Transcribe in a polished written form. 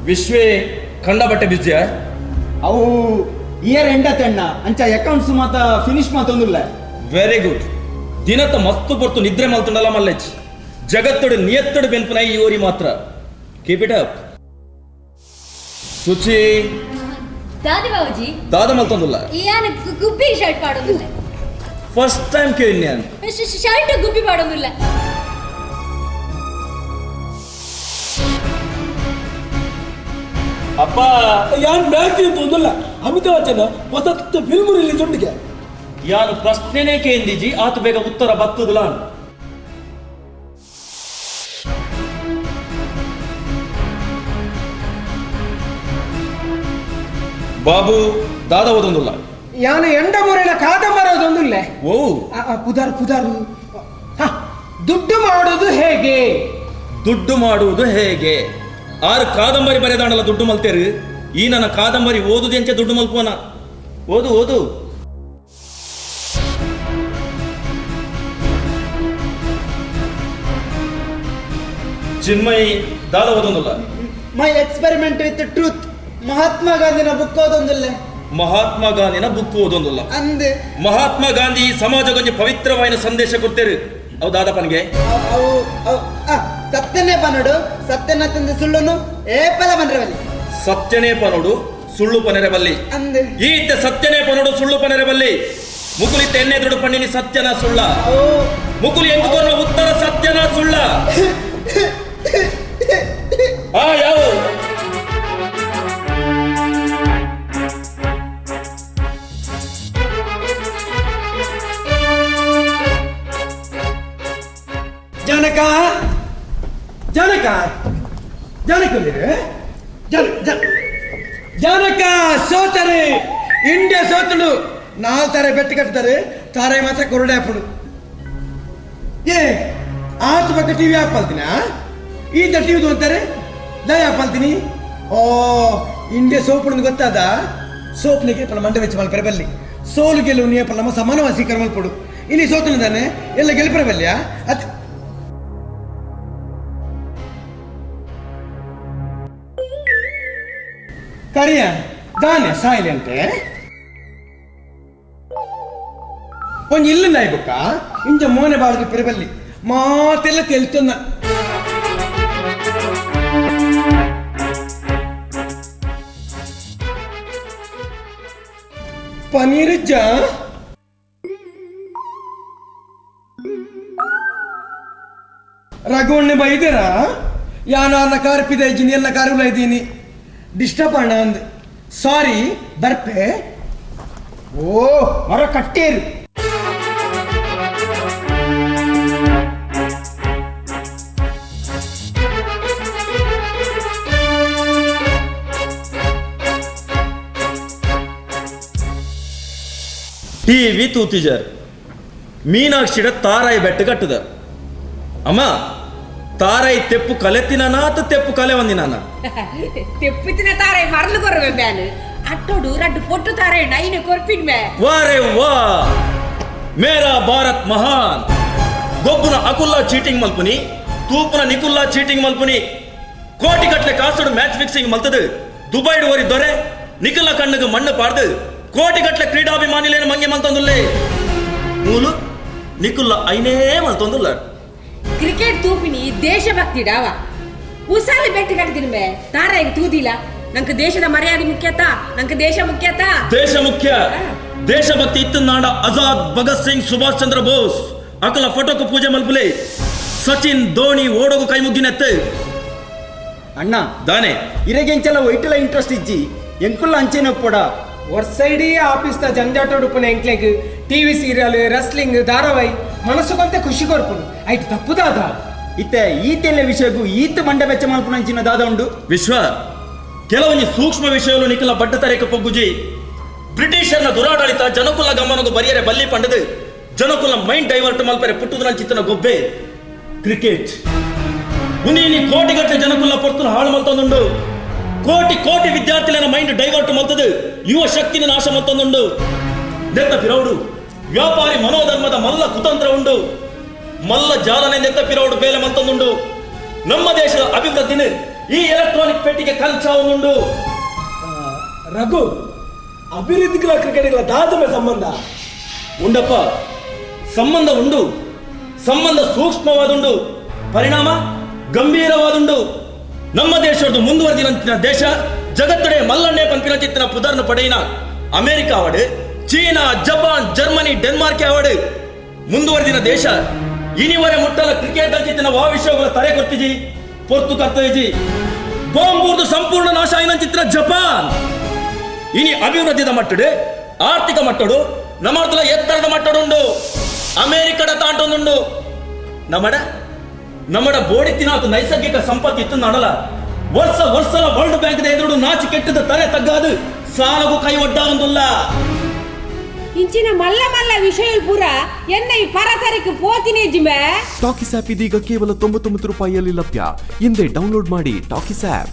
ವಿಶ್ವೇ ಕಂಡ ಬಟ್ಟೆ ಬಿಸಿಯ ಅವು ಇಯರ್ ಎಂಡ ತೆಣ್ಣ ಅಂಚ ಅಕೌಂಟ್ಸ್ ಮಾತ ಫಿನಿಶ್ ಮಾತೊಂದುಲ್ಲ. Very good. ದಿನತ ಮಸ್ತು ಪೊರ್ತು ನಿದ್ರೆ ಮಲ್ತುಂಡಲ್ಲ ಮಲ್ಲೆಚ್. ಜಗತ್ತೊಡು ನಿಯತ್ತೊಡು ಬೆನ್ಪುನ ಈ ಓರಿ ಮಾತ್ರ. Keep it up. ಸುಚಿ ದಾದಿ ಬಾಬುಜಿ ದಾದ ಮಲ್ತೊಂದುಲ್ಲ. ಯಾನ ಗುಬ್ಬಿ ಶರ್ಟ್ ಪಾಡೋದಿಲ್ಲ. ಫಸ್ಟ್ ಟೈಮ್ ಕೇಳಿ ನಾನು ಶರ್ಟ್ ಗುಬ್ಬಿ ಪಾಡೋದಿಲ್ಲ. ಅಪ್ಪ ಯಾನ್ ಮ್ಯಾಚ್ ಅಂತಂದಲ್ಲ ಅಮಿತಾಬ್ ಬಚ್ಚನ್ ಹೊಸತ್ತು ಫಿಲ್ಮ್ ರಿಲೀಸ್ ಉಂಟಿಗೆ ಯಾನು ಪ್ರಶ್ನೆನೇ ಕೇಂದಿಜಿ ಆತ ಬೇಗ ಉತ್ತರ ಬತ್ತದಲ್ಲ. ಬಾಬು ದಾದ ಓದೊಂದುಲ್ಲ. ಯಾನು ಎಂಡ ಮೊರೆಲ ಕಾದಂಬರಿ ಓದೊಂದುಲ್ಲ. ಓ ಪುದಾರು ಪುದಾರು ದುಡ್ಡು ಮಾಡೋದು ಹೇಗೆ? ದುಡ್ಡು ಮಾಡುವುದು ಹೇಗೆ? ಆರು ಕಾದಂಬರಿ ಬರೆದಾಣಲ್ಲ ದುಡ್ಡು ಮಲ್ತೇರು. ಈ ನನ್ನ ಕಾದಂಬರಿ ಓದುದು ಎಂಚ ದುಡ್ಡು ಮಲ್ಪೋನ. ಓದು ಓದು. ಚಿನ್ಮಯಿ ದಾದ ಓದೊಂದುಲ್ಲ. My experiment with truth Mahatma ಗಾಂಧಿನ ಬುಕ್ ಓದೊಂದಿಲ್ಲ. ಮಹಾತ್ಮ ಗಾಂಧಿನ ಬುಕ್ ಓದೊಂದುಲ್ಲ. ಅಂದೆ ಮಹಾತ್ಮ ಗಾಂಧಿ ಸಮಾಜಗೊಂದು ಪವಿತ್ರವಾದ ಸಂದೇಶ ಕೊಡ್ತೇರು. ಅವು ದಾದಪ್ಪನಿಗೆ ಅವು ಸತ್ಯನೇ ಪನಡು ಸತ್ಯನ ತಂದೆ ಸುಳ್ಳುನು ಏಪಲ ಬಂದ್ರವಲ್ಲಿ. ಸತ್ಯನೇ ಪನೋಡು ಸುಳ್ಳು ಪನೆರೆ ಬಲ್ಲಿ. ಅಂದೆ ಈತ ಸತ್ಯನೇ ಪನೋಡು ಸುಳ್ಳು ಪನೆರೆ ಬಲ್ಲಿ. ಮುಕುಲಿತ ಎಣ್ಣೆ ದುಡ್ಡು ಪಣ್ಣಿನಿ ಸತ್ಯನ ಸುಳ್ಳ. ಮುಕುಲಿ ಎಂದುಕೊಂಡ ಉತ್ತರ ಸತ್ಯನ ಸುಳ್ಳ. ಆ ಯಾವ ಜನಕ ಜನಕ ಜನಕ ಜನಕ ಸೋತರೆ ಇಂಡಿಯಾ ಸೋತಳು. 4 ತಾರೆ ಬೆಟ್ಟು ಕಟ್ತಾರೆ, ತಾರೆ ಮಾತ್ರ ಕೊರಡೆ ಹಾಪಡು. ಏ ಆತ ಪಕ್ಕ ಟಿವಿ ಹಾಪಲ್ತೀನ ಈತ ಟಿವಿದು ಅಂತಾರೆ ದಯ ಹಾಪಲ್ತೀನಿ. ಓ ಇಂಡಿಯಾ ಸೋಪುಡು ಗೊತ್ತಾದ. ಸೋಪ್ನಿಗೆ ಪಲ ಮಂಡ ವೆಚ್ಚ ಮಲ್ಪರೆ ಬಲ್ಲಿ ಸೋಲು ಗೆಲುವು ನೀ ಪಲ ನಮ್ಮ ಸಮಾನವಾಸೀಕರ ಮಲ್ಪಡು. ಇಲ್ಲಿ ಸೋತನಿದ್ದಾನೆ ಎಲ್ಲ ಗೆಲ್ಪರೆ ಬಲ್ಯ ಅದ್ ಕರಿಯ ದಾನ್ಯ ಸಾಯಿಲೆ ಅಂತೆ ಒಂದ್ ಇಲ್ಲ ನಾಯ್ಬಕ್ಕ ಇಂಜ ಮೋನೆ ಬಾಳ್ದು ಪೆರಬಲ್ಲಿ ಮಾತೆಲ್ಲ ತೆಲ್ತನ್ನ ಪನೀರಜ್ಜ ರಘುವಣ್ಣೆ ಬೈದರ ಯಾನ ಕಾರ್ಪಿದ ಇದ್ದೀನಿ ಎಲ್ಲ ಕಾರುಲ ಇದ್ದೀನಿ ಡಿಸ್ಟರ್ಬ್ ಅಣ್ಣ ಅಂದ್ ಸಾರಿ ಬರ್ಪೆ. ಓ ಮರ ಕಟ್ಟೇರು ಟಿವಿ ತೂತಿಜರ್ ಮೀನಾಕ್ಷಿಡ ತಾರಾಯಿ ಬೆಟ್ಟ ಕಟ್ಟದ. ಅಮ್ಮ ತಾರಾಯಿ ತೆಪ್ಪು ಕಲೆತ್ತಿನಾತ ತೆಪ್ಪು ಕಲೆ ಒಂದಿನಾನ ತೆಪ್ಪಿತಿನ ತಾರೆ ಮರಲು ಕೊರವೆ ಬ್ಯಾನ್ ಅಟ್ಟೋಡು ರಡ್ಡು ಪೊಟ್ಟು ತಾರೆ ನೈನೆ ಕೊರ್ಪಿನ್ ಮೇ ವಾರೆ ವಾ ಮೇರಾ ಭಾರತ್ ಮಹಾನ್. ಗೊಬ್ಬುನ ಅಕುಲ್ಲಾ ಚೀಟಿಂಗ್ ಮಲ್ಪುನಿ, ತೂಪುನ ನಿಕುಲ್ಲಾ ಚೀಟಿಂಗ್ ಮಲ್ಪುನಿ. ಕೋಟಿ ಕಟ್ಲೆ ಕಾಸುಡು ಮ್ಯಾಚ್ ಫಿಕ್ಸಿಂಗ್ ಮಲ್ತದು. ದುಬೈಡು ಓರಿ ದೊರೆ ನಿಕುಲ್ಲ ಕಣ್ಣಗೆ ಮಣ್ಣು ಪಾಡ್ದು ಕೋಟಿ ಕಟ್ಲೆ ಕ್ರೀಡಾಭಿಮಾನಿಲೇನು ಮಂಗೆ ಮಲ್ತೊಂದುಲ್ಲೇ. ಮೂಲು ನಿಕುಲ್ಲ ಐನೇ ಮಲ್ತೊಂದುಲ್ಲ. ಕ್ರಿಕೆಟ್ ತೂಪಿನಿ ದೇಶಭಕ್ತಿ ಡಾವ ಉಸಾಲಿ ಬೆಟ್ಟಿ ಕಟ್ತೀನಿ ಮೇ ತಾರಾಯಿಗೆ ತೂದಿಲ್ಲ. ನಂಗೆ ದೇಶದ ಮರ್ಯಾದೆ ಮುಖ್ಯತಾ, ನಂಗೆ ದೇಶ ಮುಖ್ಯತಾ. ದೇಶ ಮುಖ್ಯ. ದೇಶಭಕ್ತಿ ಇತ್ತು ನಾಡ ಆಜಾದ್ ಭಗತ್ ಸಿಂಗ್ ಸುಭಾಷ್ ಚಂದ್ರ ಬೋಸ್ ಅಕಲ ಫೋಟೋಕು ಪೂಜೆ ಮಲ್ಪುಲೆ. ಸಚಿನ್ ಧೋನಿ ಓಡೋಗು ಕೈ ಮುಗ್ಗಿನೆತ್ತು ಅಣ್ಣ ದಾನೆ ಇರಗೆಂಚಲ ಒಯ್ಟಲ ಇಂಟ್ರೆಸ್ಟ್ ಇಜ್ಜಿ ಎಂಕುಲ್ಲ ಅಂಚೆನ ಪೋಡ ವರ್ಷೈಡೀ ಆಫೀಸ್ ದ ಜಂಜಾಟೋಡುಪುನ ಎಂಕ್ಲೆಗ್ ಟಿವಿ ಸೀರಿಯಲ್ ರಸ್ಲಿಂಗ್ ಧಾರಾವಾಹಿ ಮನಸ್ಸುಗಂತೆ ಖುಷಿ ಕೊರ್ಪುನು ಐಟ್ ತಪ್ಪುದಾದ ಇತ್ತೆ ಈತೆಲ್ಲ ವಿಷಯಗೂ ಈತ ಮಂಡ ಬೆಚ್ಚ ಮಲ್ಪುನ ಅಂಚಿನ ದಾದ ಉಂಡು. ವಿಶ್ವ ಕೆಲವೊಂದು ಸೂಕ್ಷ್ಮ ವಿಷಯಗಳು ನಿಖಲ ಬಡ್ಡ ತರೇಕ ಪೊಗ್ಗುಜಿ. ಬ್ರಿಟಿಷರ್ನ ದುರಾಡಳಿತ ಜನಕುಲ ಗಮನಗೂ ಬರಿಯರೆ ಬಲ್ಲಿ ಪಂಡದು ಜನಕುಲ ಮೈಂಡ್ ಡೈವರ್ಟ್ ಮಲ್ಪರೆ ಪುಟ್ಟುದನ ಚಿತ್ತನ ಗೊಬ್ಬೆ ಕ್ರಿಕೆಟ್. ಉನೀನಿ ಕೋಟಿಗಟ್ಟಲೆ ಜನಕುಲ ಪೊರ್ತುನ ಹಾಳು ಮಲ್ತೊಂದುಂಡು. ಕೋಟಿ ಕೋಟಿ ವಿದ್ಯಾರ್ಥಿಗಳ ಮೈಂಡ್ ಡೈವರ್ಟ್ ಮಲ್ತದು ಯುವ ಶಕ್ತಿನ ನಾಶ ಮಲ್ತೊಂದುಂಡು. ನೆತ್ತ ಪಿರೌಡು ವ್ಯಾಪಾರಿ ಮನೋಧರ್ಮದ ಮಲ್ಲ ಕುತಂತ್ರ ಉಂಡು. ಮಲ್ಲ ಜಾಲನೆ ನೆತ್ತ ಪಿರೌಡು ಬೇಲೆ ಮಲ್ತೊಂದುಂಡು. ನಮ್ಮ ದೇಶದ ಅಭಿವೃದ್ಧಿನ ಈ ಎಲೆಕ್ಟ್ರಾನಿಕ್ ಪೆಟ್ಟಿಗೆ ಕಲ್ಚಾವುನುಂಡು. ರಘು ಅಭಿವೃದ್ಧಿಗಳ ಕ್ರಿಕೆಟ್ಗಳ ದಾದಮೆ ಸಂಬಂಧ ಉಂಡಪ್ಪ, ಸಂಬಂಧ ಉಂಡು. ಸಂಬಂಧ ಸೂಕ್ಷ್ಮವಾದುಂಡು, ಪರಿಣಾಮ ಗಂಭೀರವಾದುಂಡು. ನಮ್ಮ ದೇಶದ್ದು ಮುಂದುವರೆದಿನ ದೇಶ ಜಗತ್ತಡೆ ಮಲ್ಲಣ್ಣೆ ಪಂಪಿನ ಪುದರ್ನ ಪಡೆಯಿನ ಅಮೆರಿಕ ಆವಡು, ಚೀನಾ, ಜಪಾನ್, ಜರ್ಮನಿ, ಡೆನ್ಮಾರ್ಕ್ ಆವಡು ಮುಂದುವರೆದಿನ ದೇಶ. ಇನಿವರೆ ಮುಟ್ಟಲ ಕ್ರಿಕೆಟ್ ಅಂಚಿತ್ತಿನ ವಿಷಯಗಳ ತರೆ ಕೊರ್ತಿಜಿ ಪೊರ್ತು ಕರ್ತೇಜಿ. ಬಾಂಬೂರ್ದು ಸಂಪೂರ್ಣ ನಾಶ ಆಯ್ನ ಜಪಾನ್. ಇನಿ ಅಭಿವೃದ್ಧಿದ ಮಟ್ಟಡು, ಆರ್ಥಿಕ ಮಟ್ಟಡು ನಮ್ಮದಲ್ಲ ಎತ್ತರದ ಮಟ್ಟಡುಂಡು. ಅಮೆರಿಕದ ತಾಂಟೊಂದುಂಡು. ನಮ್ಮಡ ಬೋಡಿತ್ತಿನಾತು ನೈಸರ್ಗಿಕ ಸಂಪತ್ತು ಇತ್ತು ನಡಲ. ವರ್ಷ ವರ್ಲ್ಡ್ ಬ್ಯಾಂಕ್ ಎದುರು ನಾಚಿ ಕೆಟ್ಟದ ತಲೆ ತಗ್ಗಾದು ಸಾಲಗೂ ಕೈ ಒಡ್ಡಾವಂದುಲ್ಲ. ಇಂಚಿನ ಮಲ್ಲ ಮಲ್ಲ ವಿಷಯ ಪೂರ ಎನ್ನ ಈ ಪರತರಿಕೆ ಪೋತಿನೇ ಜಿಮೆ. ಟಾಕಿಸ್ ಆಪ್ ಇದೀಗ ಕೇವಲ 99 ರೂಪಾಯಿಯಲ್ಲಿ ಲಭ್ಯ. ಹಿಂದೆ ಡೌನ್ಲೋಡ್ ಮಾಡಿ ಟಾಕಿಸ್ ಆಪ್.